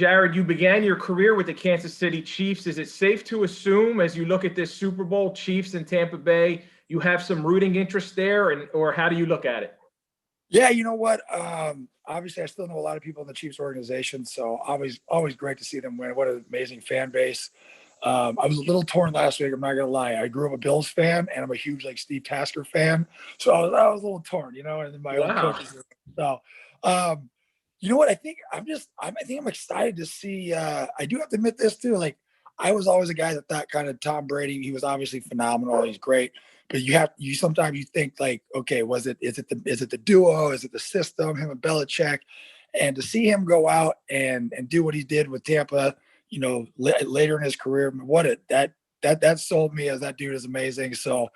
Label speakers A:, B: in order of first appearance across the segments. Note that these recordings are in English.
A: Jared, you began your career with the Kansas City Chiefs. Is it safe to assume, as you look at this Super Bowl, Chiefs in Tampa Bay, you have some rooting interest there, and or how do you look at it?
B: Yeah, you know what? Obviously, I still know a lot of people in the Chiefs organization, so always great to see them win. What an amazing fan base. I was a little torn last week. I'm not gonna lie. I grew up a Bills fan, and I'm a huge like Steve Tasker fan, so I was a little torn, and then my old
A: Wow.
B: coaches. So, um, you know what? I think I'm excited to see. I do have to admit this too. Like, I was always a guy that thought kind of Tom Brady. He was obviously phenomenal. He's great. But you sometimes you think like, okay, is it the duo? Is it the system, him and Belichick? And to see him go out and do what he did with Tampa, later in his career, that sold me as that dude is amazing. So,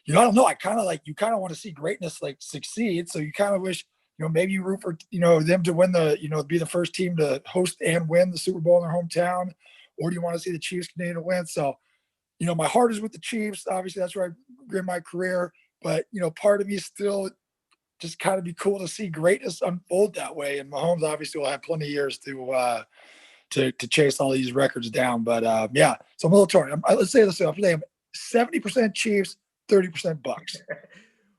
B: I don't know. I kind of like you kind of want to see greatness like succeed. So you kind of wish, maybe you root for, them to win be the first team to host and win the Super Bowl in their hometown, or do you want to see the Chiefs continue to win? So, my heart is with the Chiefs. Obviously, that's where I began my career. But, part of me still just kind of be cool to see greatness unfold that way. And Mahomes obviously will have plenty of years to chase all these records down. But yeah, so I'm a little torn. Let's say this: I'm 70% Chiefs, 30% Bucks.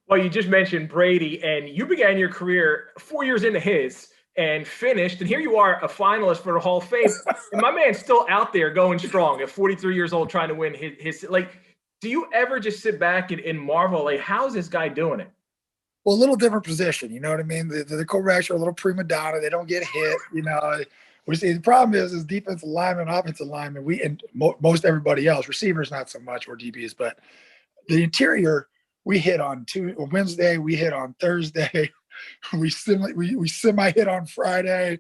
A: Well, you just mentioned Brady, and you began your career 4 years into his and finished. And here you are, a finalist for the Hall of Fame. And my man's still out there going strong at 43 years old, trying to win his like, do you ever just sit back and marvel, like, how's this guy doing it?
B: Well, a little different position, you know what I mean? The quarterbacks are a little prima donna. They don't get hit, We see the problem is defensive lineman, offensive lineman, most everybody else, receivers not so much, or DBs, but the interior we hit on Wednesday, we hit on Thursday, we semi hit on Friday,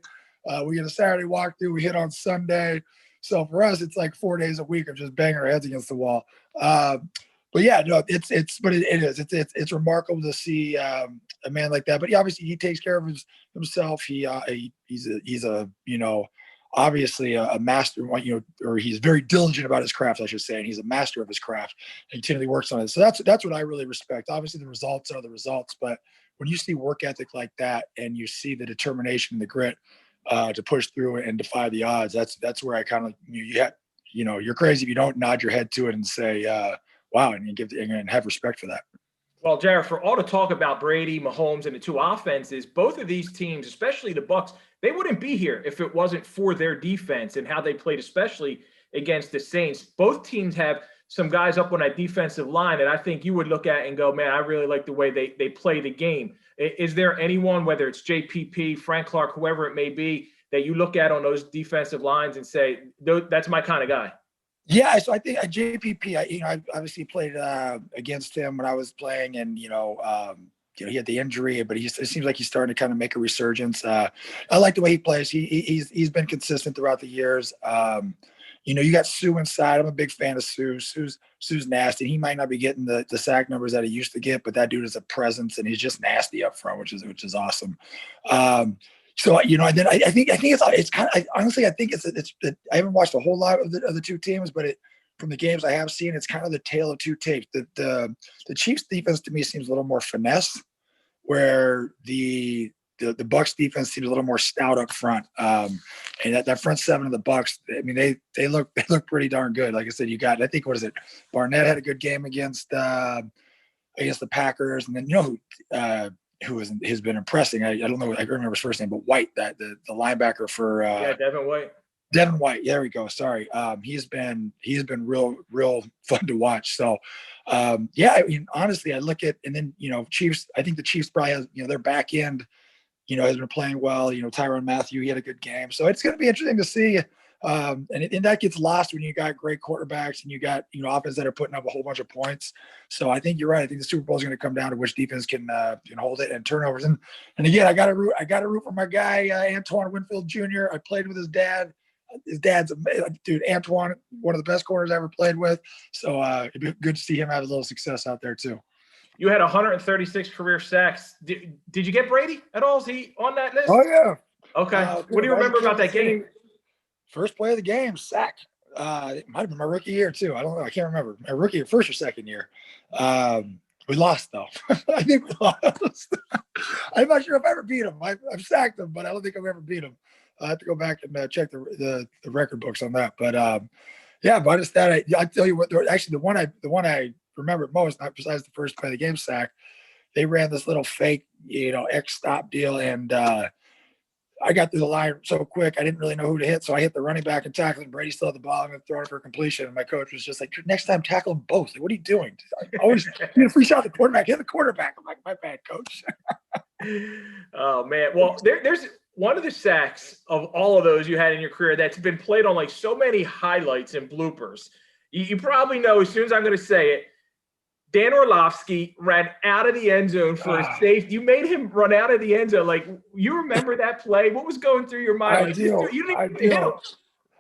B: we get a Saturday walkthrough, we hit on Sunday. So for us, it's like 4 days a week of just banging our heads against the wall. But yeah, no, it's remarkable to see a man like that. But obviously he takes care of himself. He's obviously a master, or he's very diligent about his craft, I should say, and he's a master of his craft and continually works on it. So that's what I really respect. Obviously the results are the results, but when you see work ethic like that and you see the determination and the grit to push through and defy the odds, that's where I kind of you're crazy if you don't nod your head to it and say wow, and have respect for that.
A: Well, Jared, for all the talk about Brady, Mahomes, and the two offenses, both of these teams, especially the Bucks, they wouldn't be here if it wasn't for their defense and how they played, especially against the Saints. Both teams have some guys up on that defensive line that I think you would look at and go, man, I really like the way they play the game. Is there anyone, whether it's JPP, Frank Clark, whoever it may be, that you look at on those defensive lines and say, that's my kind of guy?
B: Yeah, so I think JPP, I obviously played against him when I was playing, and he had the injury, but it seems like he's starting to kind of make a resurgence. I like the way he plays. He's been consistent throughout the years. You got Sue inside. I'm a big fan of Sue. Sue's nasty. He might not be getting the sack numbers that he used to get, but that dude is a presence, and he's just nasty up front, which is awesome. So and then I think it's kind of honestly I think it's I haven't watched a whole lot of the two teams, but from the games I have seen, it's kind of the tale of two tapes. The Chiefs defense to me seems a little more finesse, where the Bucks defense seems a little more stout up front. And that front seven of the Bucks, I mean they look pretty darn good. Like I said, I think what is it? Barnett had a good game against the Packers, and then who has been impressing. I don't know. I don't remember his first name, but White, that the linebacker for
A: Devin White.
B: Devin White. Yeah, there we go. Sorry. He's been real fun to watch. So yeah, I mean, honestly, I look at, and then Chiefs. I think the Chiefs probably has their back end has been playing well. Tyrann Mathieu, he had a good game. So it's going to be interesting to see. And that gets lost when you got great quarterbacks and you got, offense that are putting up a whole bunch of points. So I think you're right. I think the Super Bowl is going to come down to which defense can hold it and turnovers. And again, I got to root for my guy, Antoine Winfield Jr. I played with his dad. His dad's dude, Antoine, one of the best corners I ever played with. So it'd be good to see him have a little success out there too.
A: You had 136 career sacks. Did you get Brady at all? Is he on that list?
B: Oh yeah.
A: Okay. What do you remember about that game?
B: First play of the game, sack. It might have been my rookie year too. I don't know. I can't remember. My rookie, first or second year. We lost though. I think we lost. I'm not sure if I ever beat him. I've sacked him, but I don't think I've ever beat him. I have to go back and check the record books on that. But yeah, but it's that I tell you what, actually the one I remember most, not besides the first play of the game sack, they ran this little fake, X stop deal, and I got through the line so quick, I didn't really know who to hit. So I hit the running back and tackle, and Brady still had the ball. I'm going to throw it for completion. And my coach was just like, next time, tackle them both. Like, what are you doing? I always, free shot the quarterback, hit the quarterback. I'm like, my bad, coach.
A: Oh, man. Well, there's one of the sacks of all of those you had in your career that's been played on like so many highlights and bloopers. You probably know as soon as I'm going to say it, Dan Orlovsky ran out of the end zone for a safe. You made him run out of the end zone. Like, you remember that play? What was going through your mind?
B: I do.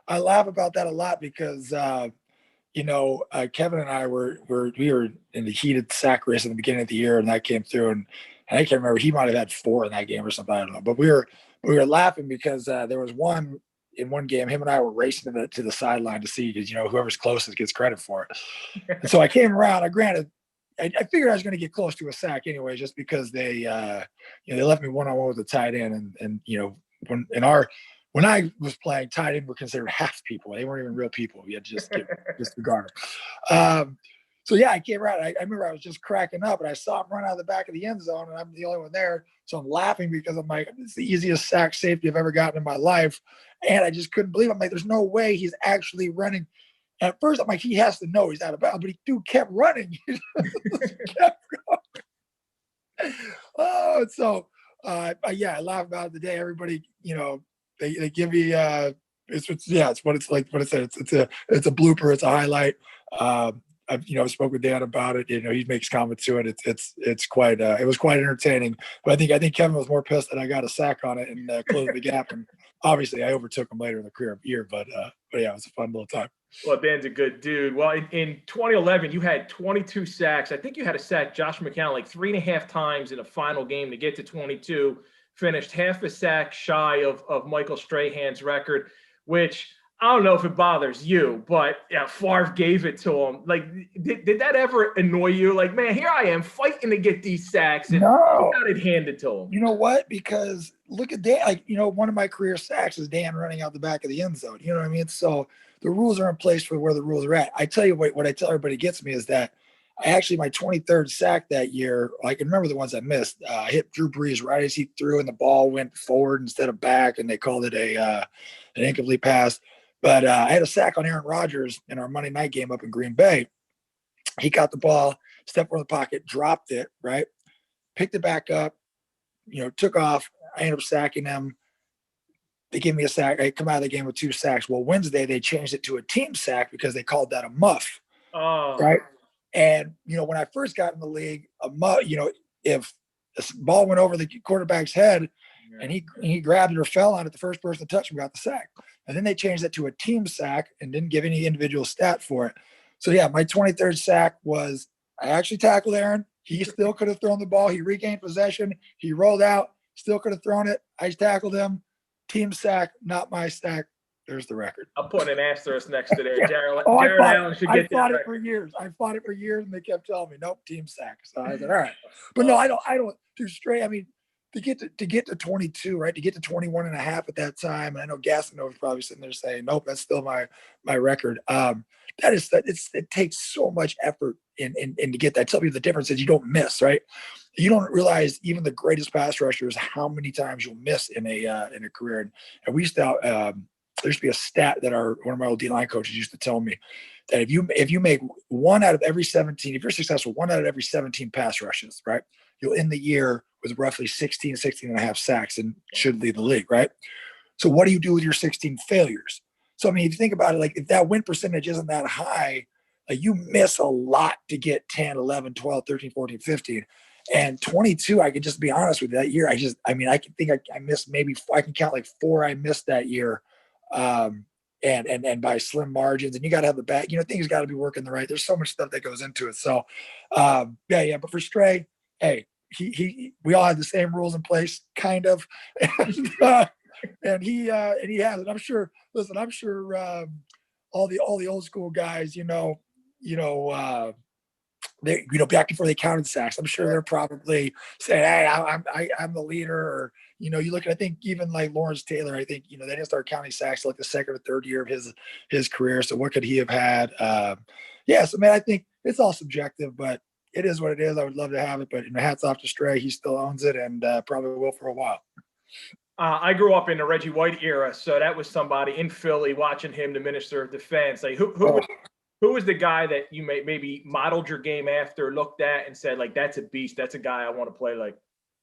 B: I laugh about that a lot because, Kevin and I we were in the heated sack race at the beginning of the year, and that came through. And I can't remember. He might have had 4 in that game or something. I don't know. But we were laughing because there was one game. Him and I were racing to the sideline to see, because whoever's closest gets credit for it. And so I came around. I figured I was going to get close to a sack anyway, just because they left me one-on-one with the tight end, and when I was playing, tight end were considered half people. They weren't even real people. You had to just disregard them. So yeah, I came around. I remember I was just cracking up, and I saw him run out of the back of the end zone, and I'm the only one there. So I'm laughing because I'm like, it's the easiest sack safety I've ever gotten in my life, and I just couldn't believe it. I'm like, there's no way he's actually running. At first, I'm like, he has to know he's out of bounds, but he kept running. Kept going. Oh, so yeah, I laugh about it today. Everybody, they give me it's what it's like. What it said. It's a blooper. It's a highlight. I've spoke with Dan about it. He makes comments to it. It's quite it was quite entertaining. But I think Kevin was more pissed that I got a sack on it and closed the gap. And obviously, I overtook him later in the career year. But yeah, it was a fun little time.
A: Well, Dan's a good dude. Well, in 2011, you had 22 sacks. I think you had to sack Josh McCown like 3.5 times in a final game to get to 22. Finished half a sack shy of Michael Strahan's record, which I don't know if it bothers you, but yeah, Favre gave it to him. Like, did that ever annoy you? Like, man, here I am fighting to get these sacks, and
B: no,
A: got it handed to him.
B: You know what? Because look at Dan. Like, one of my career sacks is Dan running out the back of the end zone. You know what I mean? So the rules are in place for where the rules are at. I tell you what I tell everybody gets me is that my 23rd sack that year, I can remember the ones I missed. I hit Drew Brees right as he threw, and the ball went forward instead of back, and they called it an incomplete pass. But I had a sack on Aaron Rodgers in our Monday night game up in Green Bay. He got the ball, stepped over the pocket, dropped it, right? Picked it back up, took off. I ended up sacking him. They gave me a sack. I come out of the game with 2 sacks. Well, Wednesday, they changed it to a team sack because they called that a muff.
A: Oh.
B: Right? And, when I first got in the league, a muff, if the ball went over the quarterback's head and he grabbed it or fell on it, the first person to touch him got the sack. And then they changed that to a team sack and didn't give any individual stat for it. So, yeah, my 23rd sack was I actually tackled Aaron. He still could have thrown the ball. He regained possession. He rolled out, still could have thrown it. I tackled him. Team sack, not my sack. There's the record.
A: I'll put an asterisk next to there.
B: Yeah.
A: Jared
B: Allen should get that. I fought it for years. And they kept telling me, nope, team sack. So I said, all right. But no, I don't do straight. I mean, to get to 22, right? To get to 21 and a half at that time. And I know Gastineau was probably sitting there saying, nope, that's still my record. It takes so much effort in to get that. Tell me the difference is you don't miss, right? You don't realize even the greatest pass rushers how many times you'll miss in a career. And we used to there used to be a stat that one of my old D-line coaches used to tell me that if you make 1 out of every 17, if you're successful 1 out of every 17 pass rushes, right, you'll end the year with roughly 16 and a half sacks and should lead the league, right? So what do you do with your 16 failures? So, I mean, if you think about it, like if that win percentage isn't that high, like you miss a lot to get 10, 11, 12, 13, 14, 15. And 22, I could just be honest with you, that year, I can think I missed maybe, I can count like 4 I missed that year. And by slim margins, and you got to have the back, things got to be working the right. There's so much stuff that goes into it. So, yeah. But for Stray, hey, we all have the same rules in place, kind of, and he has it. I'm sure. Listen, I'm sure all the old school guys, they, back before they counted sacks, I'm sure they're probably saying, "Hey, I'm the leader." Or you look at, I think even like Lawrence Taylor, I think they didn't start counting sacks like the second or third year of his career. So what could he have had? Yeah, so man, I think it's all subjective, but it is what it is. I would love to have it, but hats off to Stray. He still owns it, and probably will for a while.
A: I grew up in the Reggie White era, so that was somebody in Philly watching him, the minister of defense. Like who was the guy that you maybe modeled your game after, looked at, and said, like, that's a beast. That's a guy I want to play like?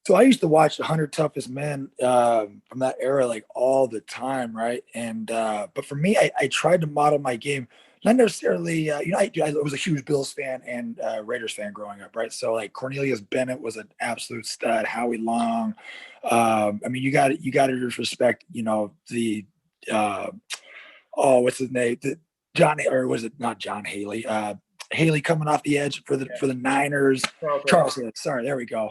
B: So I used to watch the 100 Toughest Men from that era like all the time, right? And but for me, I tried to model my game, not necessarily. I was a huge Bills fan and Raiders fan growing up, right? So like Cornelius Bennett was an absolute stud. Howie Long. I mean, you got to just respect, the what's his name? John, or was it not John Haley? Haley coming off the edge for the Niners. Charles Hill. Sorry, there we go.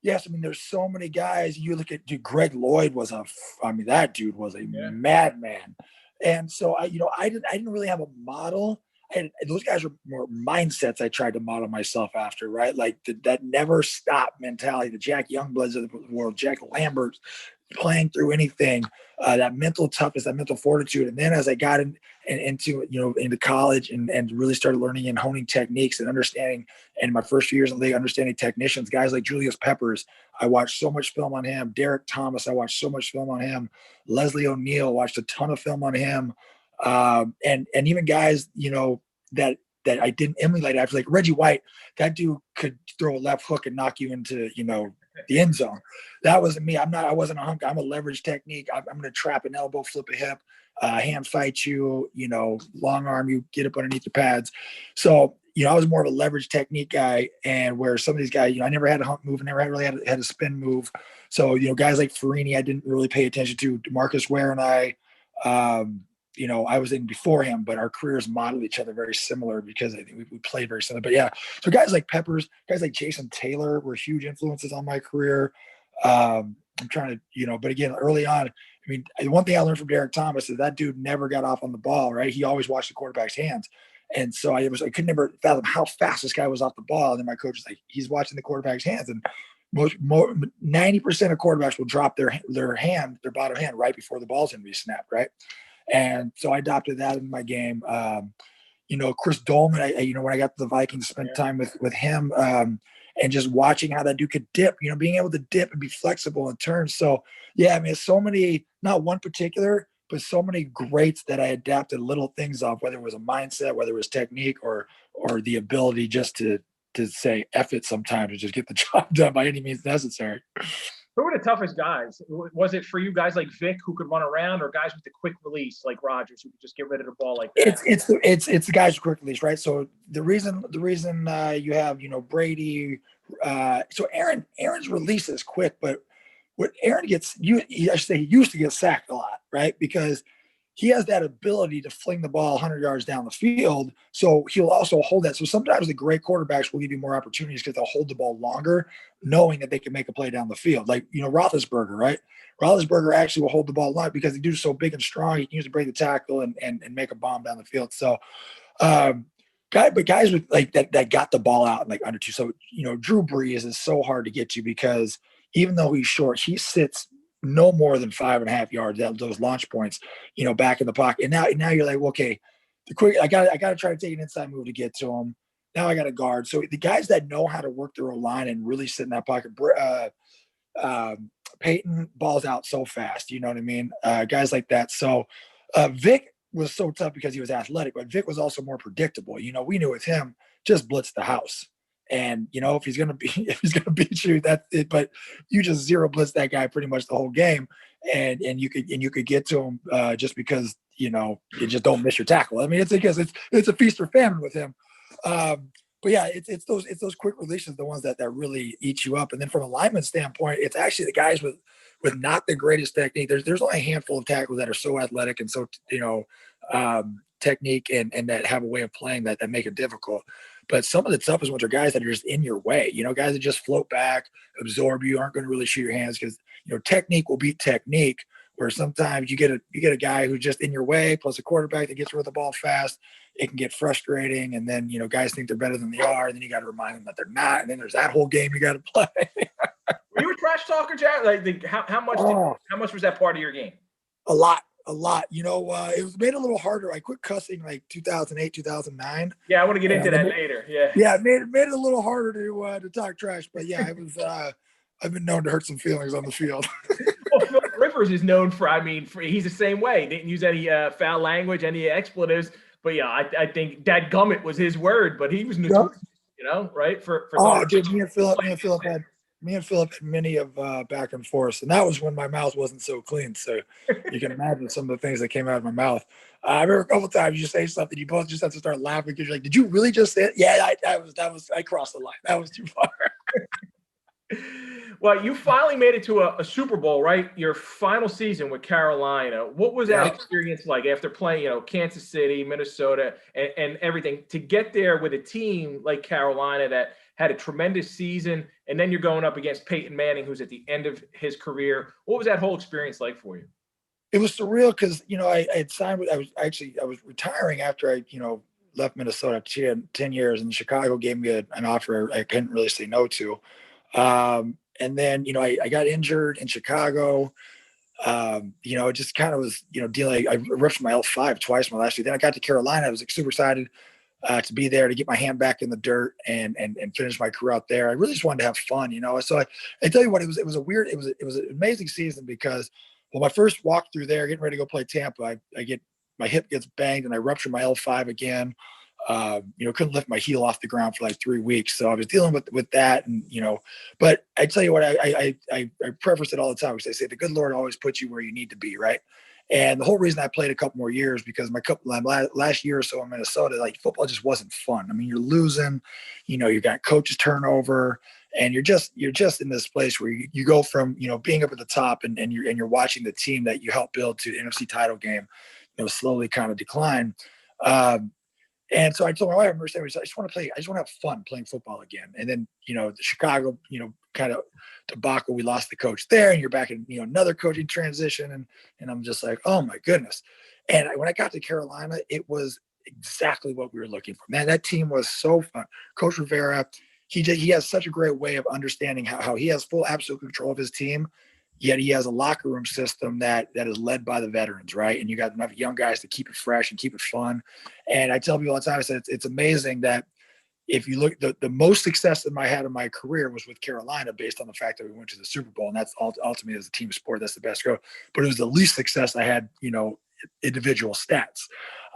B: Yes, I mean, there's so many guys. You look at Greg Lloyd that dude was a madman. And so I didn't really have a model. And those guys were more mindsets I tried to model myself after, right? Like that never stop mentality, the Jack Youngbloods of the world, Jack Lambert's, playing through anything, that mental toughness, that mental fortitude. And then as I got into college and really started learning and honing techniques and understanding, and my first few years in the league, understanding technicians, guys like Julius Peppers, I watched so much film on him. Derek Thomas, I watched so much film on him. Leslie O'Neal, watched a ton of film on him. And even guys, that I didn't emulate after, like Reggie White. That dude could throw a left hook and knock you into, the end zone. That wasn't me. I wasn't a hunk. I'm a leverage technique. I'm going to trap an elbow, flip a hip, hand fight you, long arm you, get up underneath the pads. So, I was more of a leverage technique guy, and where some of these guys, I never had a hump move, I never really had a spin move. So, guys like Farini, I didn't really pay attention to. DeMarcus Ware and I was in before him, but our careers modeled each other very similar because I think we played very similar. But yeah, so guys like Peppers, guys like Jason Taylor were huge influences on my career. I'm trying to, but again, early on, I mean, one thing I learned from Derek Thomas is that dude never got off on the ball, right? He always watched the quarterback's hands. And so I could never fathom how fast this guy was off the ball. And then my coach was like, he's watching the quarterback's hands. And 90% of quarterbacks will drop their bottom hand right before the ball's going to be snapped, right? And so I adopted that in my game. Chris Dolman, when I got to the Vikings, spent time with him, and just watching how that dude could dip, being able to dip and be flexible in turns. So yeah, I mean, so many, not one particular, but so many greats that I adapted little things off, whether it was a mindset, whether it was technique or the ability just to say F it sometimes and just get the job done by any means necessary.
A: Who were the toughest guys? Was it for you guys like Vic, who could run around, or guys with the quick release like Rodgers, who could just get rid of the ball like that?
B: It's the guys with quick release, right? So the reason you have Brady, so Aaron's release is quick, but what Aaron gets, I should say, he used to get sacked a lot, right? Because he has that ability to fling the ball 100 yards down the field. So he'll also hold that. So sometimes the great quarterbacks will give you more opportunities because they'll hold the ball longer, knowing that they can make a play down the field. Like, Roethlisberger, right? Roethlisberger actually will hold the ball a lot because the dude's so big and strong. He can usually break the tackle and make a bomb down the field. So, guys with like that got the ball out in like under two. So, Drew Brees is so hard to get to because even though he's short, he sits no more than 5.5 yards at those launch points, back in the pocket. And now you're like, well, okay, I got to try to take an inside move to get to him. Now I got to guard. So the guys that know how to work their own line and really sit in that pocket, Peyton balls out so fast, you know what I mean? Guys like that. So Vic was so tough because he was athletic, but Vic was also more predictable. We knew with him, just blitz the house. And if he's gonna beat you, that's it. But you just zero blitz that guy pretty much the whole game, and you could get to him just because you just don't miss your tackle. I mean, it's because it's a feast or famine with him. But yeah, it's those quick releases, the ones that really eat you up. And then from a lineman standpoint, it's actually the guys with not the greatest technique. There's only a handful of tackles that are so athletic and so technique and that have a way of playing that make it difficult. But some of the toughest ones are guys that are just in your way, guys that just float back, absorb you, aren't going to really shoot your hands because, technique will beat technique where sometimes you get a guy who's just in your way, plus a quarterback that gets rid of the ball fast. It can get frustrating, and then guys think they're better than they are, and then you got to remind them that they're not, and then there's that whole game you got to play.
A: Were you a trash talker, Jared? Like, how much
B: Oh,
A: how much was that part of your game?
B: a lot, a lot. It was made a little harder. I quit cussing like 2008, 2009.
A: Yeah, I want to get into that later. Yeah.
B: Yeah, it made it a little harder to talk trash, but yeah, it was. I've been known to hurt some feelings on the field.
A: Well, Phil Rivers is known for. I mean, he's the same way. Didn't use any foul language, any expletives. But yeah, I think "dadgummit" was his word. But he was
B: Yep.
A: notorious, right? For
B: Oh,
A: throwing
B: dude, me and Philip had many of back and forth, and that was when my mouth wasn't so clean. So you can imagine some of the things that came out of my mouth. I remember a couple of times you say something, you both just have to start laughing because you're like, "Did you really just say it?" Yeah, I crossed the line. That was too far.
A: Well, you finally made it to a Super Bowl, right? Your final season with Carolina. What was that
B: Yeah.
A: experience like after playing, Kansas City, Minnesota, and everything to get there with a team like Carolina that had a tremendous season, and then you're going up against Peyton Manning, who's at the end of his career. What was that whole experience like for you?
B: It was surreal because I had signed with I was retiring after I left Minnesota 10 years, and Chicago gave me an offer I couldn't really say no to. And then I got injured in Chicago. It just kind of was dealing. I ruptured my L5 twice my last year. Then I got to Carolina. I was like super excited to be there, to get my hand back in the dirt and finish my career out there. I really just wanted to have fun. So I tell you what, it was an amazing season because my first walk through there, getting ready to go play Tampa, my hip gets banged and I rupture my L5 again. Couldn't lift my heel off the ground for like 3 weeks. So I was dealing with that. And, but I tell you what, I preface it all the time because I say the good Lord always puts you where you need to be. Right. And the whole reason I played a couple more years because my last year or so in Minnesota, like football just wasn't fun. I mean, you're losing, you got coaches turnover, and you're just in this place where you go from, being up at the top and you're watching the team that you helped build to the NFC title game, slowly kind of decline. And so I told my wife, I just want to play. I just want to have fun playing football again. And then, the Chicago, kind of debacle. We lost the coach there, and you're back in, another coaching transition. And I'm just like, oh my goodness. And when I got to Carolina, it was exactly what we were looking for. Man, that team was so fun. Coach Rivera, he has such a great way of understanding how he has full absolute control of his team. Yet he has a locker room system that is led by the veterans, right? And you got enough young guys to keep it fresh and keep it fun. And I tell people all the time, I said it's amazing that if you look, the most success that I had in my career was with Carolina, based on the fact that we went to the Super Bowl, and that's ultimately as a team sport, that's the best go. But it was the least success I had, individual stats.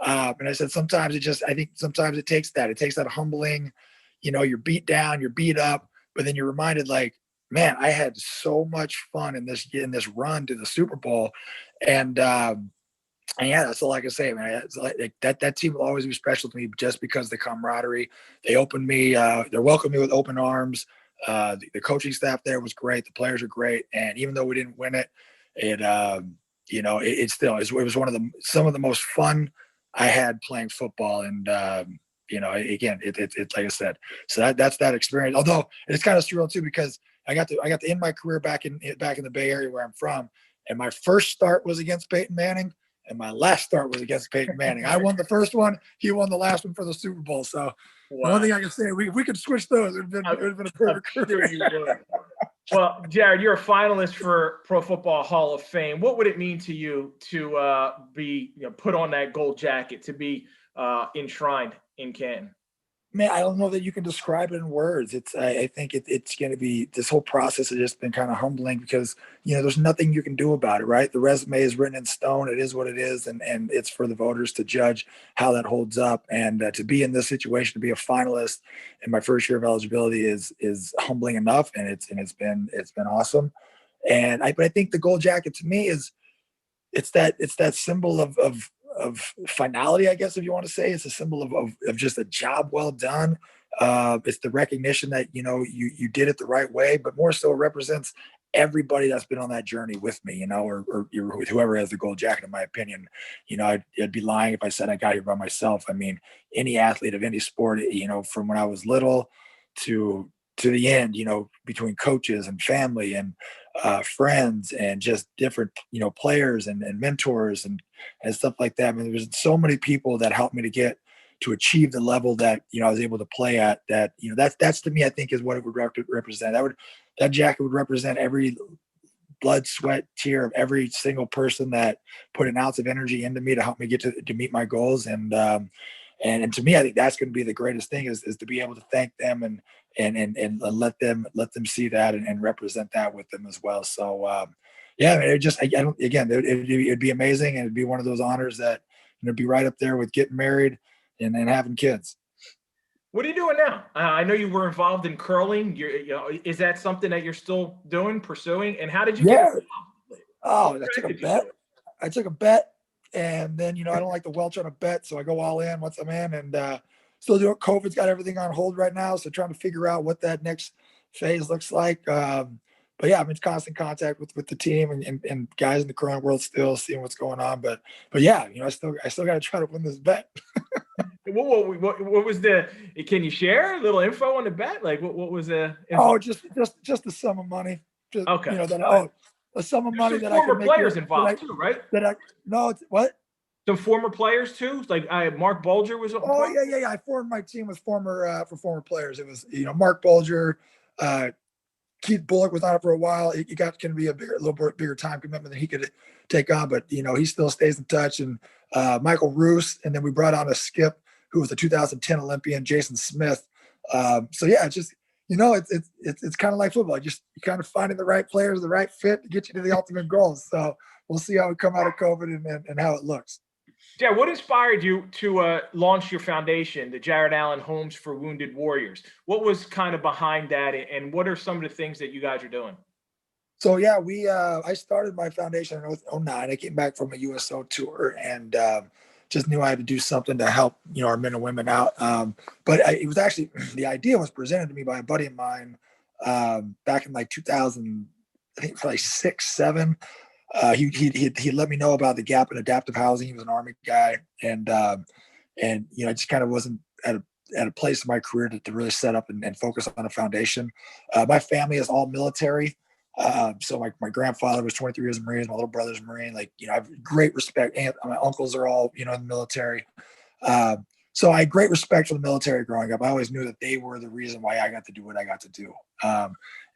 B: And I said I think sometimes it takes that. It takes that humbling, you're beat down, you're beat up, but then you're reminded, like, man, I had so much fun in this run to the Super Bowl, and yeah, that's all I can say, man. It's like that team will always be special to me just because the camaraderie. They welcomed me with open arms. The coaching staff there was great. The players are great, and even though we didn't win it, it still it was some of the most fun I had playing football, and again, it's like I said. So that's that experience. Although it's kind of surreal too because I got to end my career back in the Bay Area where I'm from, and my first start was against Peyton Manning, and my last start was against Peyton Manning. I won the first one, he won the last one for the Super Bowl. So the one thing I can say, we could switch those. It would have been a perfect career.
A: Sure. Well, Jared, you're a finalist for Pro Football Hall of Fame. What would it mean to you to be put on that gold jacket, to be enshrined in Canton?
B: Man, I don't know that you can describe it in words. I think it's going to be, this whole process has just been kind of humbling because, there's nothing you can do about it, right? The resume is written in stone. It is what it is. And it's for the voters to judge how that holds up. And to be in this situation, to be a finalist in my first year of eligibility is humbling enough. And it's been awesome. But I think the gold jacket to me it's that symbol of finality, I guess, if you want to say. It's a symbol of just a job well done. It's the recognition that you did it the right way, but more so it represents everybody that's been on that journey with me, or whoever has the gold jacket. In my opinion, I'd be lying if I said I got here by myself. I mean, any athlete of any sport, from when I was little to the end, between coaches and family and friends and just different, players and mentors and stuff like that. I mean, there's so many people that helped me to achieve the level that, I was able to play at. That, that's to me, I think, is what it would represent. That jacket would represent every blood, sweat, tear of every single person that put an ounce of energy into me to help me get to meet my goals. And to me, I think that's going to be the greatest thing is to be able to thank them and let them see that and represent that with them as well. So yeah, I mean, I don't, again, it'd be amazing, and it'd be one of those honors that, be right up there with getting married and then having kids.
A: What are you doing now? I know you were involved in curling. Is that something that you're still doing, pursuing? And how did you get
B: Yeah.
A: involved?
B: Oh, I took a bet. And then, I don't like to welch on a bet, so I go all in once I'm in. And still doing. COVID's got everything on hold right now, so trying to figure out what that next phase looks like. But yeah, I'm in constant contact with the team and guys in the current world, still seeing what's going on. But yeah, I still got to try to win this bet.
A: What was the? Can you share a little info on the bet? Like what was the? Info?
B: Oh, just the sum of money. Just,
A: Okay.
B: A sum of
A: There's
B: money
A: some
B: that I
A: former
B: can make.
A: players involved too, right?
B: No, what?
A: Some former players too. Like Mark Bulger was.
B: Oh yeah. I formed my team with former players. It was Mark Bulger, Keith Bullock was on it for a while. He got going to be a little bit bigger time commitment than he could take on, but he still stays in touch. And Michael Roos, and then we brought on a skip who was a 2010 Olympian, Jason Smith. So yeah, it's just it's kind of like football. You're kind of finding the right players, the right fit to get you to the ultimate goals. So we'll see how we come out of COVID and how it looks.
A: Yeah, what inspired you to launch your foundation, the Jared Allen Homes for Wounded Warriors? What was kind of behind that, and what are some of the things that you guys are doing?
B: So yeah, I started my foundation in 2009. I came back from a USO tour and just knew I had to do something to help our men and women out. But it was actually the idea was presented to me by a buddy of mine back in like 2000, I think probably 6, 7. He let me know about the gap in adaptive housing. He was an Army guy, and I just kind of wasn't at a place in my career to really set up and focus on a foundation. My family is all military. So my grandfather was 23 years a Marine. My little brother's a Marine. Like, I have great respect. And my uncles are all, in the military. So I had great respect for the military growing up. I always knew that they were the reason why I got to do what I got to do.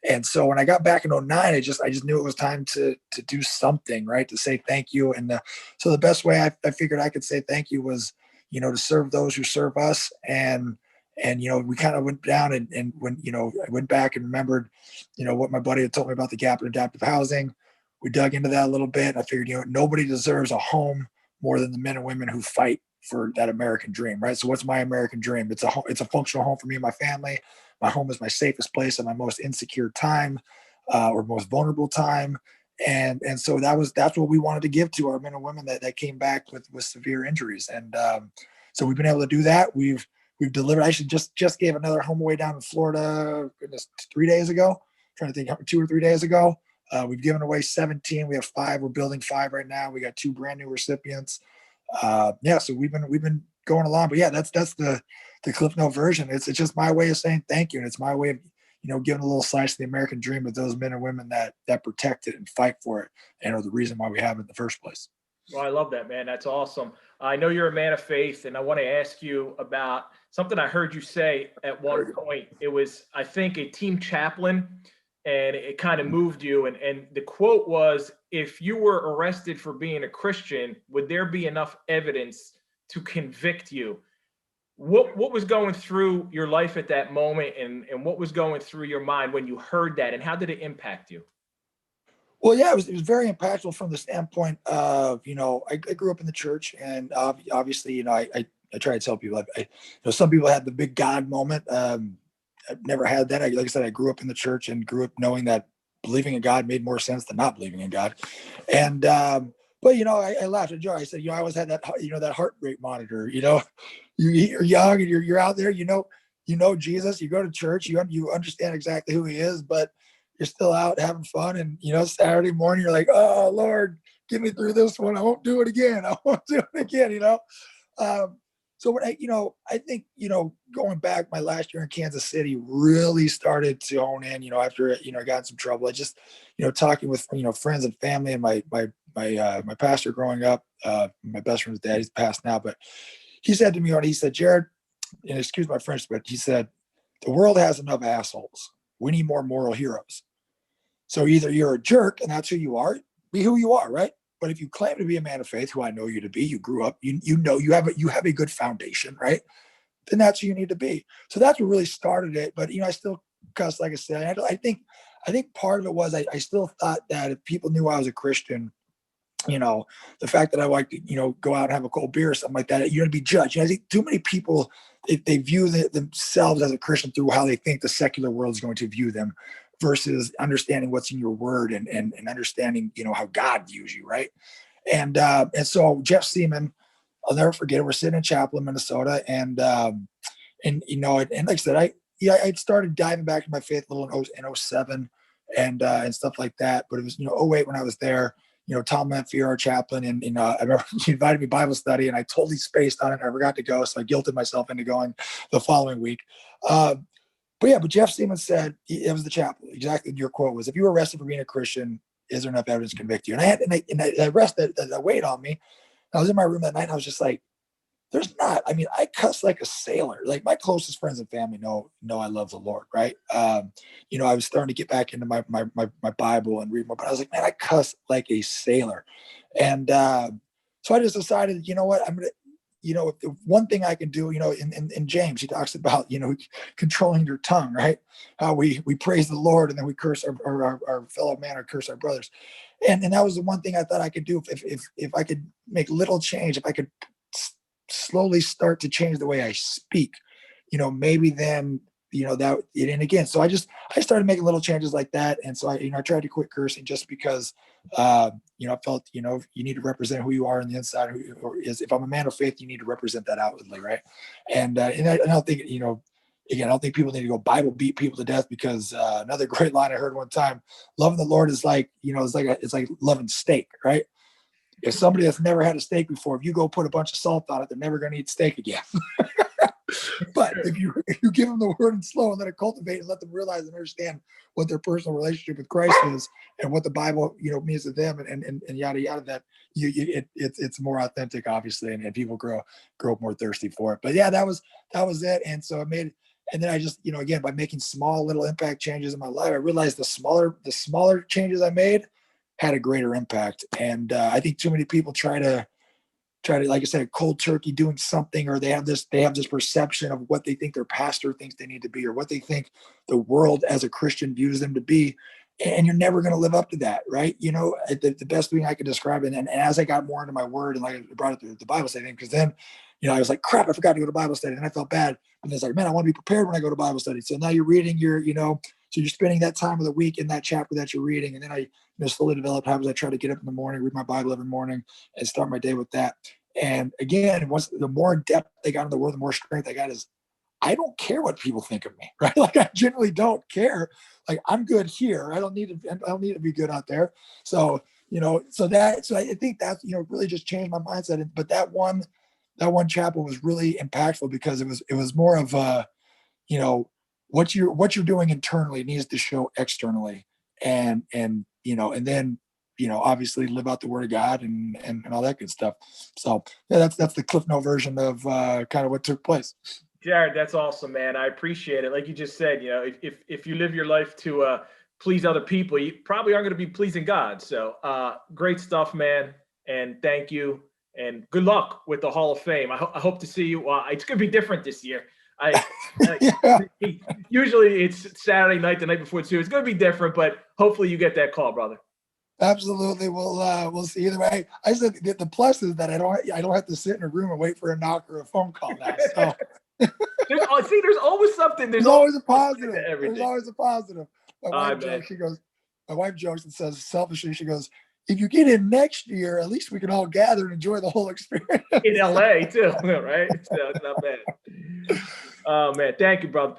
B: And so when I got back in 2009, I just knew it was time to do something, right? To say thank you. And so the best way I figured I could say thank you was, to serve those who serve us. And we kind of went down and when, I went back and remembered, what my buddy had told me about the gap in adaptive housing. We dug into that a little bit. I figured, nobody deserves a home more than the men and women who fight for that American dream, right? So what's my American dream? It's a functional home for me and my family. My home is my safest place at my most insecure time, or most vulnerable time. And so that's what we wanted to give to our men and women that came back with severe injuries. And so we've been able to do that. We've delivered. I actually just gave another home away down in Florida, 3 days ago. I'm trying to think, 2 or 3 days ago. We've given away 17. We have 5. We're building 5 right now. We got 2 brand new recipients. So we've been going along. But yeah, that's the Cliff Note version. It's just my way of saying thank you, and it's my way of giving a little slice of the American dream of those men and women that protect it and fight for it and are the reason why we have it in the first place.
A: Well, I love that, man. That's awesome. I know you're a man of faith, and I want to ask you about something I heard you say at one point. It was, I think, a team chaplain, and it kind of moved you. And the quote was, if you were arrested for being a Christian, would there be enough evidence to convict you? What was going through your life at that moment, and what was going through your mind when you heard that, and how did it impact you?
B: Well, yeah, it was very impactful from the standpoint of, I grew up in the church, and obviously, I try to tell people, some people had the big God moment. I've never had that. Like I said, I grew up in the church and grew up knowing that believing in God made more sense than not believing in God. And, but, I laughed at Joe. I said, I always had that, that heart rate monitor, you're young and you're out there, Jesus, you go to church, you understand exactly who he is, but you're still out having fun. And, Saturday morning, you're like, oh, Lord, get me through this one. I won't do it again. I won't do it again, So what I think, going back my last year in Kansas City really started to hone in, after, I got in some trouble. I just, talking with, friends and family and my pastor growing up, my best friend's dad, he's passed now, but he said to me, he said, Jared, and excuse my French, but he said, the world has enough assholes. We need more moral heroes. So either you're a jerk and that's who you are, be who you are, right? But if you claim to be a man of faith, who I know you to be, you grew up, you have a good foundation, right? Then that's who you need to be. So that's what really started it. But I still cuss, like I said. I think part of it was I still thought that if people knew I was a Christian, the fact that I like to, go out and have a cold beer or something like that, you're going to be judged. I think too many people, they view themselves as a Christian through how they think the secular world is going to view them versus understanding what's in your word and understanding, how God views you. Right. And so Jeff Seaman, I'll never forget it. We're sitting in chapel in Minnesota and like I said, I started diving back into my faith a little in 07 and stuff like that. But it was, 08 when I was there. Tom Lamphere, our chaplain, and I remember he invited me Bible study, and I totally spaced on it. I forgot to go, so I guilted myself into going the following week. But Jeff Seaman said, it was the chaplain, exactly your quote was, if you were arrested for being a Christian, is there enough evidence to convict you? And I weighed on me. I was in my room that night, and I was just like, there's not. I mean, I cuss like a sailor. Like my closest friends and family know I love the Lord, right? I was starting to get back into my Bible and read more, but I was like, man, I cuss like a sailor. And so I just decided, you know what, I'm gonna, if one thing I can do, in James, he talks about, controlling your tongue, right? How we praise the Lord and then we curse our fellow man or curse our brothers. And that was the one thing I thought I could do if I could make little change, if I could slowly start to change the way I speak, maybe then, that it, and again, so I started making little changes like that. And so I tried to quit cursing just because, I felt, you need to represent who you are on the inside, if I'm a man of faith, you need to represent that outwardly. Right. And I don't think, again, I don't think people need to go Bible beat people to death because another great line I heard one time, loving the Lord is like, it's like loving steak, right? If somebody that's never had a steak before, if you go put a bunch of salt on it, they're never going to eat steak again. But if you give them the word and slow and let it cultivate and let them realize and understand what their personal relationship with Christ is and what the Bible, means to them and yada, yada, that it's more authentic, obviously. And people grow more thirsty for it. But yeah, that was it. And so and then I just, again, by making small little impact changes in my life, I realized the smaller changes I made had a greater impact. And I think too many people try to, like I said, cold turkey doing something, or they have this perception of what they think their pastor thinks they need to be, or what they think the world as a Christian views them to be. And you're never going to live up to that. Right. The best thing I could describe it. And as I got more into my word and like I brought it to the Bible study, because then, I was like, crap, I forgot to go to Bible study. And I felt bad. And it's like, man, I want to be prepared when I go to Bible study. So now you're reading so you're spending that time of the week in that chapter that you're reading. And then I slowly developed habits. I try to get up in the morning, read my Bible every morning and start my day with that. And again, the more depth I got in the word, the more strength I got is I don't care what people think of me, right? Like I generally don't care. Like I'm good here. I don't need to be good out there. So, so I think that's, really just changed my mindset. But that one chapel was really impactful because it was more of what you're doing internally needs to show externally and then, obviously live out the word of God and all that good stuff. So yeah, that's the Cliff Note version of kind of what took place.
A: Jared, that's awesome, man. I appreciate it. Like you just said, if you live your life to please other people, you probably aren't going to be pleasing God. So great stuff, man. And thank you. And good luck with the Hall of Fame. I hope to see you. It's going to be different this year.
B: Yeah.
A: Usually it's Saturday night, the night before too. It's going to be different, but hopefully you get that call, brother.
B: Absolutely. We'll see. Either way, I said the plus is that I don't have to sit in a room and wait for a knock or a phone call now. So
A: there's always something.
B: There's always a positive.
A: There's
B: always a positive. My wife jokes and says selfishly, she goes, if you get in next year, at least we can all gather and enjoy the whole experience.
A: In LA too, right? So it's not bad. Oh man, thank you, brother.